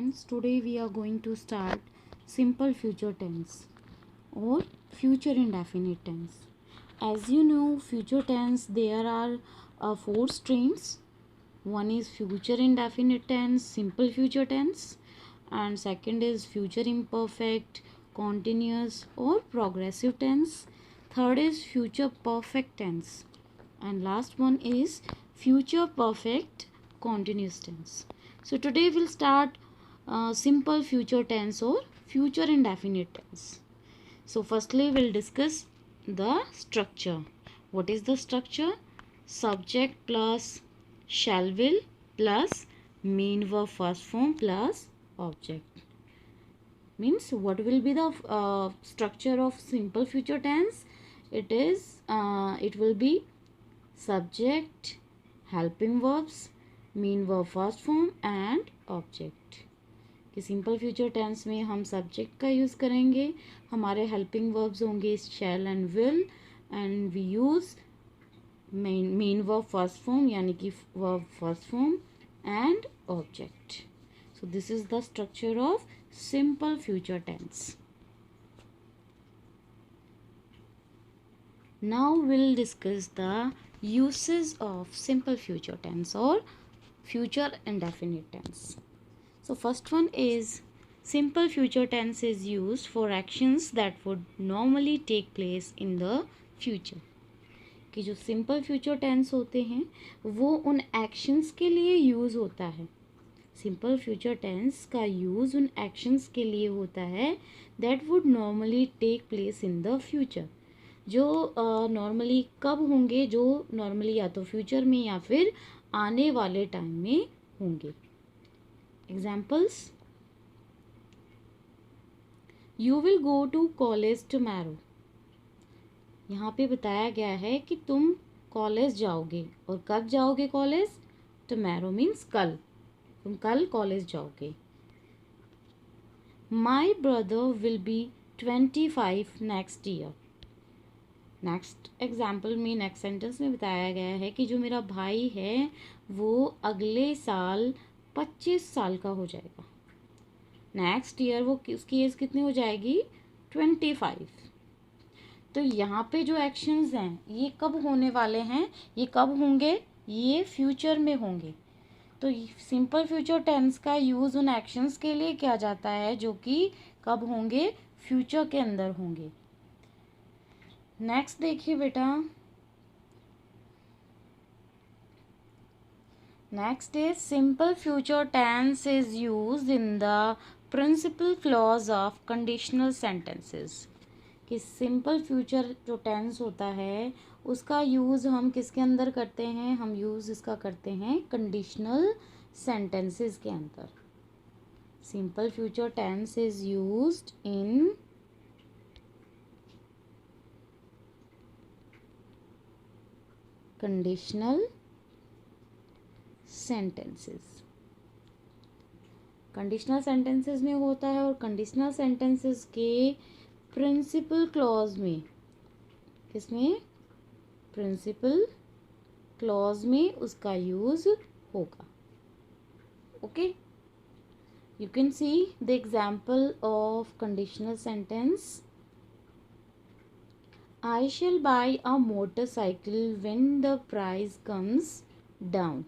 students, today we are going to start simple future tense or future indefinite tense. As you know, future tense there are four streams. One is future indefinite tense, simple future tense, and second is future imperfect, continuous or progressive tense. Third is future perfect tense, and last one is future perfect continuous tense. So today we'll start simple future tense or future indefinite tense. So firstly we'll discuss the structure. What is the structure? Subject plus shall will plus mean verb first form plus object. Means what will be the structure of simple future tense? It will be subject, helping verbs, mean verb first form and object. कि simple future tense में हम subject का use करेंगे, हमारे helping verbs होंगे shall and will, and we use main verb first form यानी कि verb first form and object. So this is the structure of simple future tense. Now we'll discuss the uses of simple future tense or future indefinite tense. So first one is simple future tense is used for actions that would normally take place in the future. कि जो simple future tense होते हैं वो उन actions के लिए use होता है. सिंपल फ्यूचर टेंस का यूज़ उन actions के लिए होता है that would normally take place in the future. जो नॉर्मली कब होंगे, जो नॉर्मली या तो फ्यूचर में या फिर आने वाले टाइम में होंगे. Examples: you will go to college tomorrow. यहाँ पे बताया गया है कि तुम कॉलेज जाओगे. और कब जाओगे कॉलेज? टुमारो मीन्स कल. तुम कल कॉलेज जाओगे. My brother will be 25 next year. Next example में, नेक्स्ट सेंटेंस में बताया गया है कि जो मेरा भाई है वो अगले साल 25 साल का हो जाएगा. नेक्स्ट ईयर वो उसकी एज कितनी हो जाएगी? 25. तो यहाँ पे जो एक्शंस हैं ये कब होने वाले हैं, ये कब होंगे? ये फ्यूचर में होंगे. तो सिंपल फ्यूचर टेंस का यूज़ उन एक्शंस के लिए किया जाता है जो कि कब होंगे? फ्यूचर के अंदर होंगे. नेक्स्ट देखिए बेटा, next is simple future tense is used in the principal clause of conditional sentences. कि सिंपल फ्यूचर जो टेंस होता है उसका यूज़ हम किसके अंदर करते हैं? हम यूज़ इसका करते हैं कंडीशनल सेंटेंसेस के अंदर. Simple future tense is used in conditional sentences. Conditional sentences में होता है और कंडीशनल सेंटेंसेस के प्रिंसिपल क्लॉज में, किसमें? प्रिंसिपल क्लॉज में उसका यूज़ होगा. Okay, you can see the example of conditional sentence. I shall buy a motorcycle when the price comes down.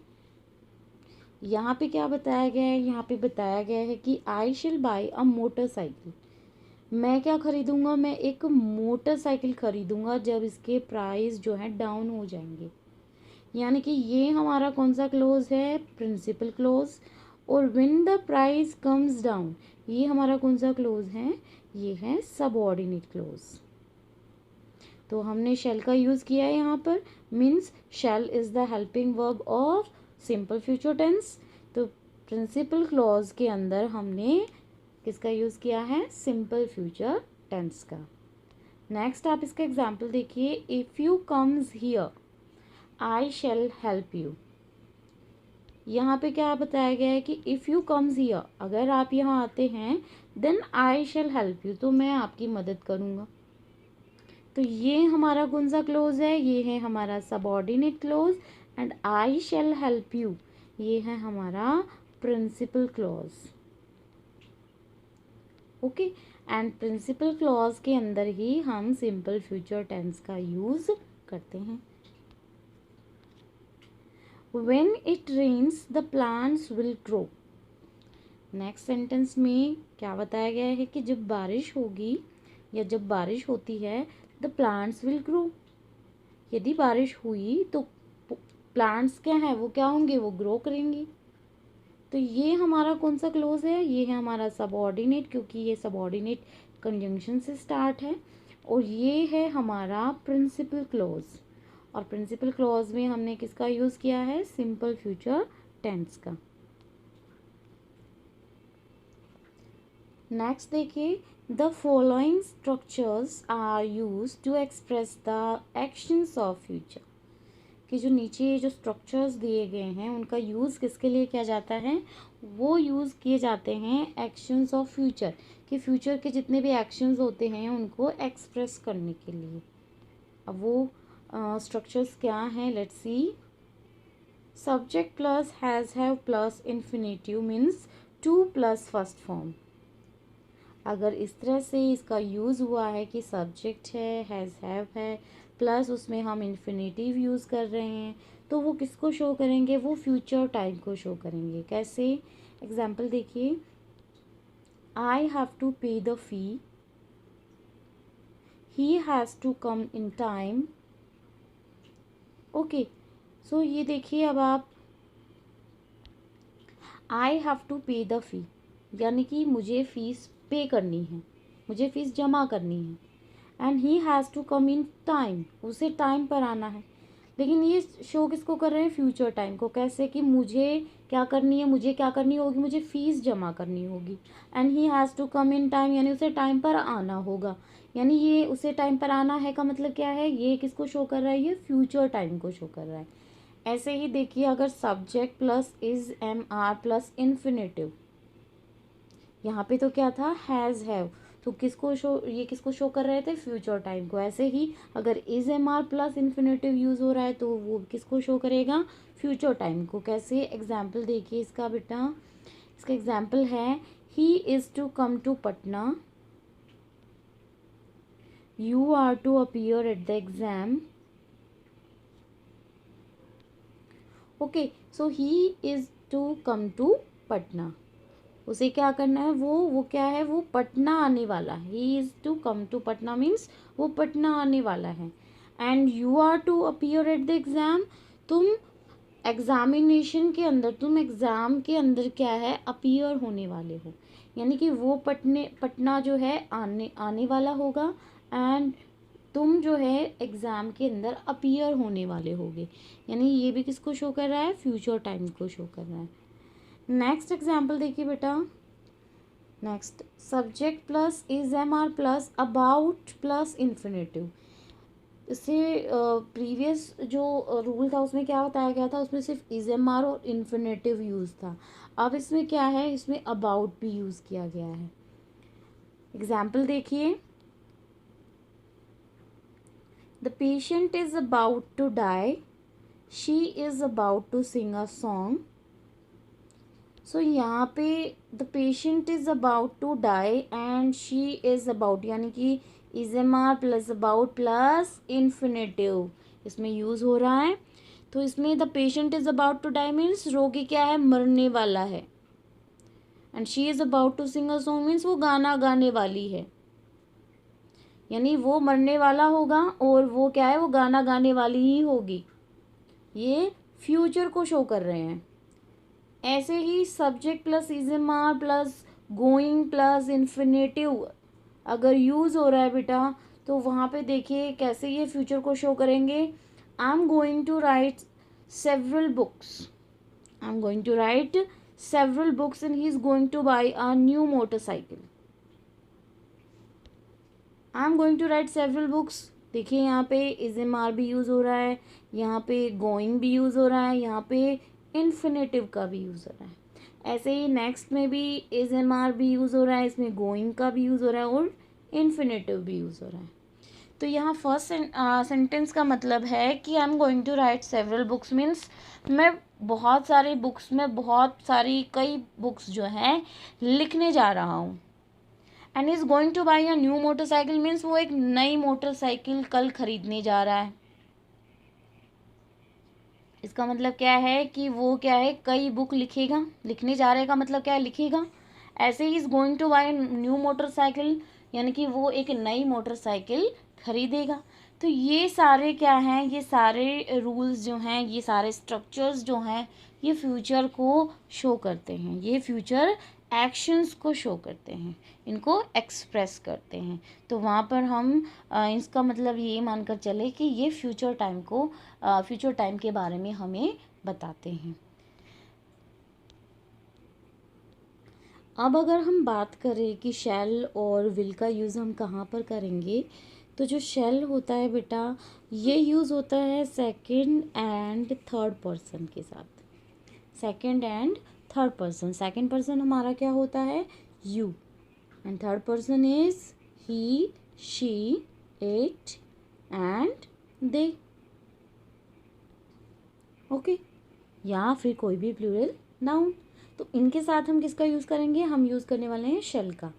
यहाँ पे क्या बताया गया है? यहाँ पे बताया गया है कि I shall buy a motorcycle. मैं क्या खरीदूँगा? मैं एक मोटरसाइकिल खरीदूँगा जब इसके प्राइस जो है डाउन हो जाएंगे. यानी कि ये हमारा कौन सा क्लोज है? Principal clause. और when the price comes down ये हमारा कौन सा क्लोज है? ये है सबऑर्डिनेट क्लोज. तो हमने शैल का यूज़ किया है यहाँ पर. Means shall is the helping verb of simple future tense. तो प्रिंसिपल क्लॉज के अंदर हमने किसका यूज़ किया है? सिंपल फ्यूचर टेंस का. नेक्स्ट आप इसका एग्जाम्पल देखिए. If you comes here I shall help you. यहाँ पे क्या बताया गया है कि इफ़ यू कम्स हियर, अगर आप यहाँ आते हैं, then I shall help you, तो मैं आपकी मदद करूँगा. तो ये हमारा कौन सा क्लोज है? ये है हमारा subordinate clause. And I shall help you ये है हमारा principal clause. Okay, and principal clause के अंदर ही हम सिंपल फ्यूचर टेंस का यूज करते हैं। When it rains the plants will grow. Next sentence में क्या बताया गया है कि जब बारिश होगी या जब बारिश होती है द प्लांट्स विल ग्रो। यदि बारिश हुई तो प्लांट्स क्या है, वो क्या होंगे, वो ग्रो करेंगे। तो ये हमारा कौन सा क्लोज है, ये है हमारा सबऑर्डिनेट, क्योंकि ये सबऑर्डिनेट कंजंक्शन से स्टार्ट है। और ये है हमारा प्रिंसिपल क्लोज, और प्रिंसिपल क्लोज में हमने किसका यूज़ किया है, सिंपल फ्यूचर टेंस का। नेक्स्ट देखिए, the following structures are use to express the actions of future. कि जो नीचे जो स्ट्रक्चर्स दिए गए हैं उनका यूज़ किसके लिए किया जाता है, वो यूज़ किए जाते हैं एक्शंस ऑफ फ्यूचर, कि फ्यूचर के जितने भी एक्शंस होते हैं उनको एक्सप्रेस करने के लिए। अब वो स्ट्रक्चर्स क्या हैं, let's see. Subject plus has have plus infinitive means two plus first form. अगर इस तरह से इसका यूज़ हुआ है कि सब्जेक्ट है, हैज़ हैव है, प्लस उसमें हम इन्फिनेटिव यूज़ कर रहे हैं, तो वो किसको शो करेंगे, वो फ्यूचर टाइम को शो करेंगे। कैसे, एग्जाम्पल देखिए, I have to pay the fee, he has to come in time. Okay, so ये देखिए, अब आप I have to pay the fee यानी कि मुझे फ़ीस पे करनी है, मुझे फ़ीस जमा करनी है। And he has to come in time, उसे टाइम पर आना है। लेकिन ये शो किसको कर रहे हैं, फ्यूचर टाइम को। कैसे कि मुझे क्या करनी है, मुझे क्या करनी होगी, मुझे फ़ीस जमा करनी होगी। And he has to come in time यानी उसे टाइम पर आना होगा। यानी ये उसे टाइम पर आना है का मतलब क्या है, ये किसको शो कर रहा है, ये फ्यूचर टाइम को शो कर रहा है। ऐसे ही देखिए, अगर subject plus is am are plus infinitive, यहाँ पे तो क्या था, हैज़ हैव, तो किसको शो, ये किसको शो कर रहे थे, फ्यूचर टाइम को। ऐसे ही अगर is am are plus infinitive use हो रहा है तो वो किसको शो करेगा, फ्यूचर टाइम को। कैसे, एग्जाम्पल देखिए इसका बेटा, इसका एग्जाम्पल है, he is to come to Patna, you are to appear at the exam. Okay, so he is to come to Patna, उसे क्या करना है, वो क्या है, वो पटना आने वाला है। He is to come to Patna means वो पटना आने वाला है। And you are to appear at the exam, तुम एग्जामिनेशन के अंदर, तुम एग्ज़ाम के अंदर क्या है, अपीयर होने वाले हो। यानी कि वो पटना जो है आने वाला होगा, एंड तुम जो है एग्ज़ाम के अंदर अपीयर होने वाले होगे। यानी ये भी किसको शो कर रहा है, फ्यूचर टाइम को शो कर रहा है। नेक्स्ट एग्जाम्पल देखिए बेटा, next subject plus is am are plus about plus infinitive. इससे प्रीवियस जो रूल था उसमें क्या बताया गया था, उसमें सिर्फ इज एम आर और इन्फिनेटिव यूज़ था। अब इसमें क्या है, इसमें अबाउट भी यूज़ किया गया है। एग्जाम्पल देखिए, the patient is about to die, she is about to sing a song. So यहाँ पे the patient is about to die and she is about, यानी कि is am are plus about plus infinitive इसमें use हो रहा है। तो इसमें the patient is about to die means रोगी क्या है, मरने वाला है। And she is about to sing a song means वो गाना गाने वाली है। यानी वो मरने वाला होगा और वो क्या है, वो गाना गाने वाली ही होगी। ये फ्यूचर को शो कर रहे हैं। ऐसे ही subject plus is am are plus going plus infinitive अगर यूज़ हो रहा है बेटा, तो वहाँ पे देखिए कैसे ये फ्यूचर को शो करेंगे। I am going to write several books, I am going to write several books and he is going to buy a new motorcycle. I am going to write several books, देखिए यहाँ पे is am are भी use हो रहा है, यहाँ पे going भी यूज़ हो रहा है, यहाँ पे इन्फिनेटिव का भी यूज़ हो रहा है। ऐसे ही नेक्स्ट में भी इज एम आर भी यूज़ हो रहा है, इसमें गोइंग का भी यूज़ हो रहा है और इन्फिनेटिव भी यूज़ हो रहा है। तो यहाँ फर्स्ट सेंटेंस का मतलब है कि I am going to write several books means मैं बहुत सारी बुक्स में, बहुत सारी कई बुक्स जो हैं लिखने जा रहा हूँ। And is going to buy a new motorcycle means वो एक नई मोटरसाइकिल कल खरीदने जा रहा है। इसका मतलब क्या है कि वो क्या है, कई बुक लिखेगा, लिखने जा रहे का मतलब क्या है, लिखेगा। ऐसे ही is going to buy new motorcycle, यानी कि वो एक नई मोटरसाइकिल खरीदेगा। तो ये सारे क्या हैं, ये सारे रूल्स जो हैं, ये सारे स्ट्रक्चर्स जो हैं, ये फ्यूचर को शो करते हैं, ये फ्यूचर एक्शंस को शो करते हैं, इनको एक्सप्रेस करते हैं। तो वहाँ पर हम इसका मतलब ये मानकर चले कि ये फ्यूचर टाइम को फ्यूचर टाइम के बारे में हमें बताते हैं। अब अगर हम बात करें कि शैल और विल का यूज़ हम कहाँ पर करेंगे, तो जो शैल होता है बेटा, ये यूज़ होता है सेकंड एंड थर्ड पर्सन के साथ। Second and third person, second person हमारा क्या होता है, you, and third person is he, she, it and they. Okay, या फिर कोई भी प्लूरल नाउन। तो इनके साथ हम किसका यूज़ करेंगे, हम यूज़ करने वाले हैं शेल का।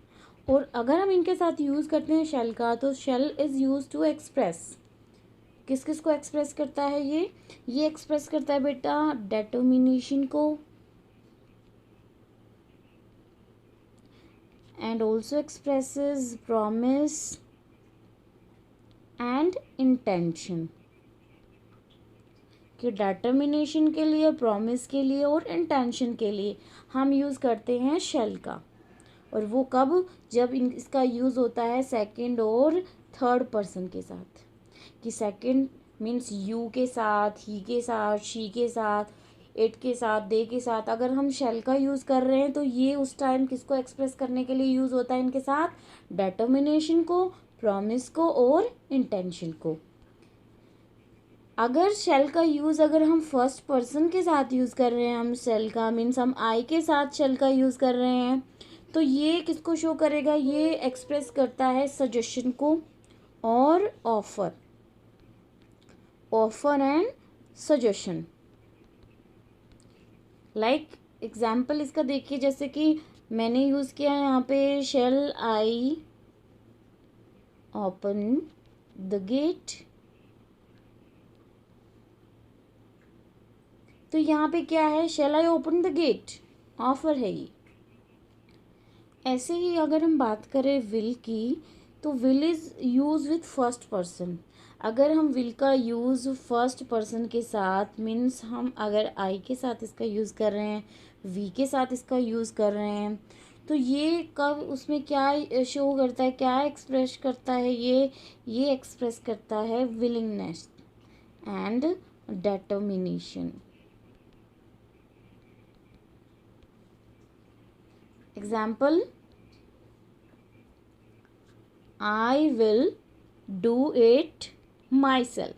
और अगर हम इनके साथ यूज़ करते हैं शेल का, तो shall is use to express, किस किस को एक्सप्रेस करता है, ये एक्सप्रेस करता है बेटा डिटर्मिनेशन को, and also expresses promise and intention. कि डिटर्मिनेशन के लिए, प्रॉमिस के लिए और इंटेंशन के लिए हम यूज़ करते हैं शेल का। और वो कब, जब इसका यूज़ होता है सेकंड और थर्ड पर्सन के साथ। कि सेकंड मीन्स यू के साथ, ही के साथ, शी के साथ, इट के साथ, दे के साथ अगर हम शेल का यूज़ कर रहे हैं, तो ये उस टाइम किसको एक्सप्रेस करने के लिए यूज़ होता है, इनके साथ डिटर्मिनेशन को, प्रॉमिस को और इंटेंशन को। अगर शेल का यूज़ अगर हम फर्स्ट पर्सन के साथ यूज़ कर रहे हैं, हम शेल का मीन्स हम आई के साथ शेल का यूज़ कर रहे हैं, तो ये किसको शो करेगा, ये एक्सप्रेस करता है सजेशन को और offer, offer and suggestion. Like example इसका देखिए, जैसे कि मैंने यूज़ किया है यहाँ पे, shall I open the gate. तो यहाँ पे क्या है, shall I open the gate, offer है ये। ऐसे ही अगर हम बात करें विल की, तो will is use with first person. अगर हम विल का यूज़ फर्स्ट पर्सन के साथ मीन्स हम अगर आई के साथ इसका यूज़ कर रहे हैं, वी के साथ इसका यूज़ कर रहे हैं, तो ये कब उसमें क्या शो करता है, क्या एक्सप्रेस करता है, ये एक्सप्रेस करता है willingness and determination. Example, I will do it myself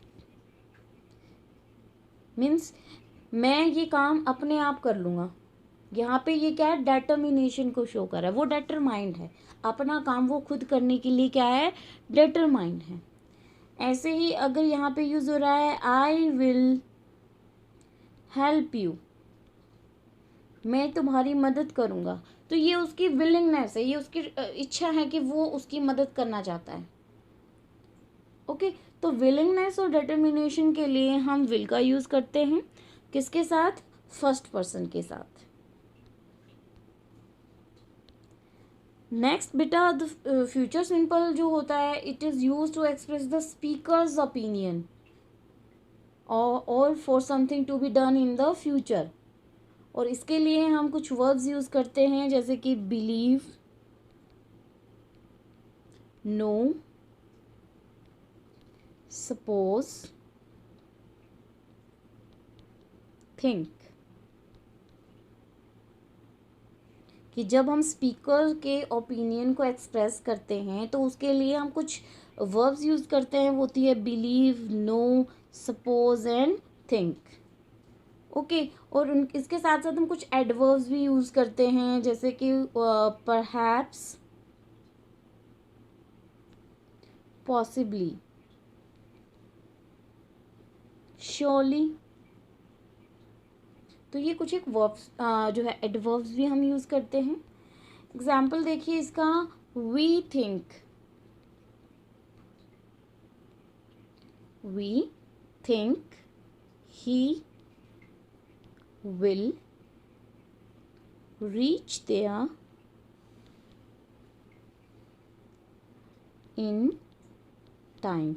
means मैं ये काम अपने आप कर लूँगा। यहाँ पे ये क्या है, डिटर्मिनेशन को शो कर रहा है, वो डिटरमाइंड है, अपना काम वो खुद करने के लिए क्या है, डिटरमाइंड है। ऐसे ही अगर यहाँ पे यूज़ हो रहा है आई विल हेल्प यू, मैं तुम्हारी मदद करूँगा, तो ये उसकी विलिंगनेस है, ये उसकी इच्छा है कि वो उसकी मदद करना चाहता है। ओके, तो विलिंगनेस और डिटर्मिनेशन के लिए हम विल का यूज़ करते हैं, किसके साथ, फर्स्ट पर्सन के साथ। नेक्स्ट बेटा, द फ्यूचर सिंपल जो होता है, it is use to express the speaker's opinion और for something to be done in the future. और इसके लिए हम कुछ वर्ब्स यूज़ करते हैं, जैसे कि बिलीव, नो, सपोज, थिंक। कि जब हम स्पीकर के ओपिनियन को एक्सप्रेस करते हैं, तो उसके लिए हम कुछ वर्ब्स यूज़ करते हैं, वो होती है believe, know, suppose and think. Okay, और इसके साथ साथ हम कुछ एडवर्ब्स भी यूज़ करते हैं, जैसे कि परहैप्स, पॉसिबली, श्योरली। तो ये कुछ एक वर्ब्स जो है एडवर्ब्स भी हम यूज़ करते हैं। एग्जाम्पल देखिए इसका, we think. We think he will reach there in time.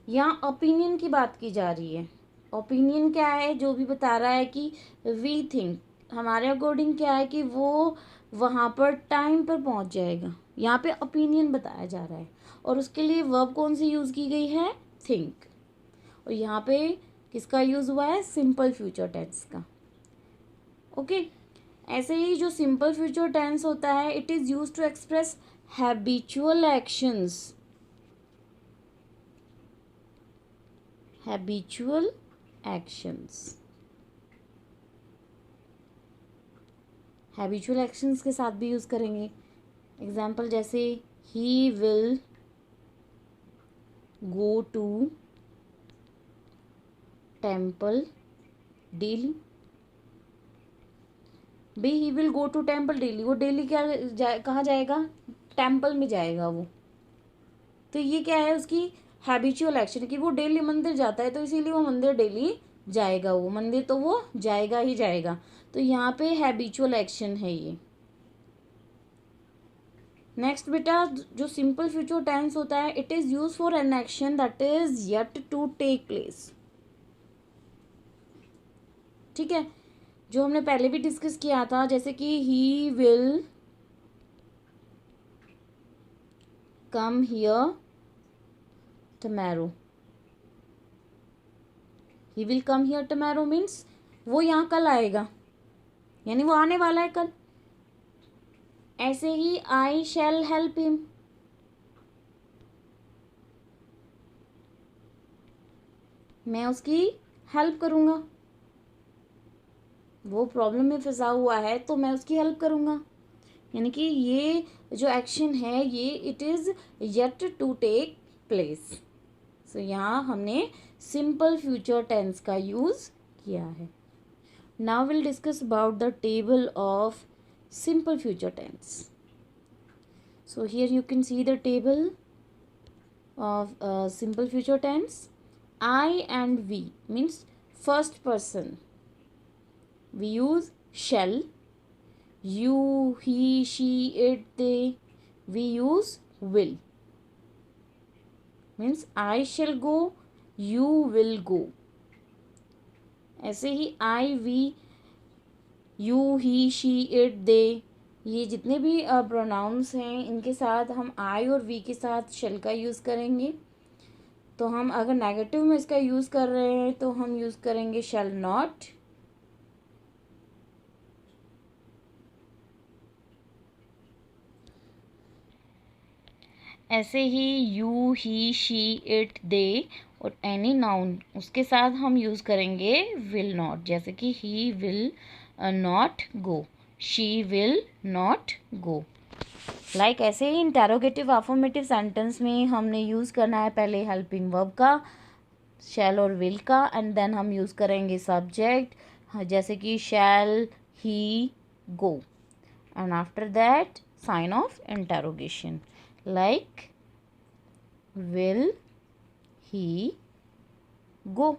यहाँ ओपिनियन की बात की जा रही है. ओपिनियन क्या है? जो भी बता रहा है कि वी थिंक, हमारे अकॉर्डिंग क्या है कि वो वहाँ पर टाइम पर पहुँच जाएगा. यहाँ पे ओपिनियन बताया जा रहा है और उसके लिए वर्ब कौन सी यूज़ की गई है? थिंक. और यहाँ पे किसका यूज़ हुआ है? सिंपल फ्यूचर टेंस का. ओके. ऐसे ही जो सिंपल फ्यूचर टेंस होता है, it is use to express habitual actions. Habitual actions. Habitual actions के साथ भी यूज़ करेंगे. एग्जाम्पल जैसे he will go to temple daily. भाई he will go to temple daily, वो डेली कहाँ जाएगा? टेम्पल में जाएगा वो. तो ये क्या है? उसकी हैबिचुअल एक्शन कि वो डेली मंदिर जाता है, तो इसीलिए वो मंदिर डेली जाएगा. वो मंदिर तो वो जाएगा ही जाएगा. तो यहाँ पे हैबिचुअल एक्शन है ये. नेक्स्ट बेटा, जो सिंपल फ्यूचर टेंस होता है, it is use for an action that is yet to take place. ठीक है, जो हमने पहले भी डिस्कस किया था, जैसे कि he will come here tomorrow. He will come here tomorrow means वो यहाँ कल आएगा, यानी वो आने वाला है कल. ऐसे ही आई शैल हेल्प हिम. मैं उसकी हेल्प करूँगा. वो प्रॉब्लम में फंसा हुआ है तो मैं उसकी हेल्प करूँगा. यानी कि ये जो एक्शन है ये it is yet to take place. So यहाँ हमने सिंपल फ्यूचर टेंस का यूज़ किया है. Now will discuss about the table of simple future tense. So here you can see the table of simple future tense. I and we means first person. We use shall. You, he, she, it, they. We use will. Means I shall go, you will go. ऐसे ही I, we, you, he, she, it, they, ये जितने भी pronounce हैं इनके साथ हम आई और वी के साथ शेल का यूज़ करेंगे. तो हम अगर नेगेटिव में इसका यूज़ कर रहे हैं तो हम यूज़ करेंगे शेल नॉट. ऐसे ही यू, ही, शी, इट, दे और एनी नाउन उसके साथ हम यूज़ करेंगे विल नॉट. जैसे कि he will not go, she will not go. Like ऐसे ही इंटेरोगेटिव अफर्मेटिव सेंटेंस में हमने यूज़ करना है पहले हेल्पिंग वर्ब का, शैल और विल का, एंड देन हम यूज़ करेंगे सब्जेक्ट, जैसे कि shall he go, and after that sign of interrogation like will he go.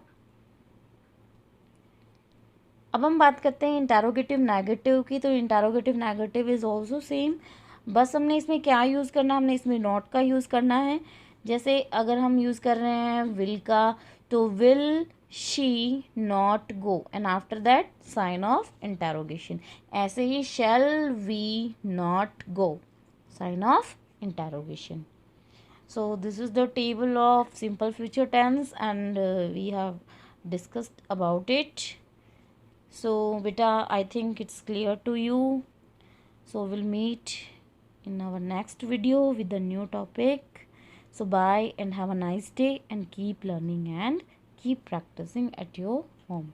अब हम बात करते हैं इंटेरोगेटिव नेगेटिव की. तो interrogative negative is also same. बस हमने इसमें क्या यूज़ करना है? हमने इसमें नॉट का यूज़ करना है. जैसे अगर हम यूज़ कर रहे हैं विल का, तो will she not go, and after that sign of interrogation. ऐसे ही shall we not go, sign of interrogation. So this is the table of simple future tense and we have discussed about it. So beta, I think it's clear to you. So we'll meet in our next video with a new topic. So bye and have a nice day and keep learning and keep practicing at your home.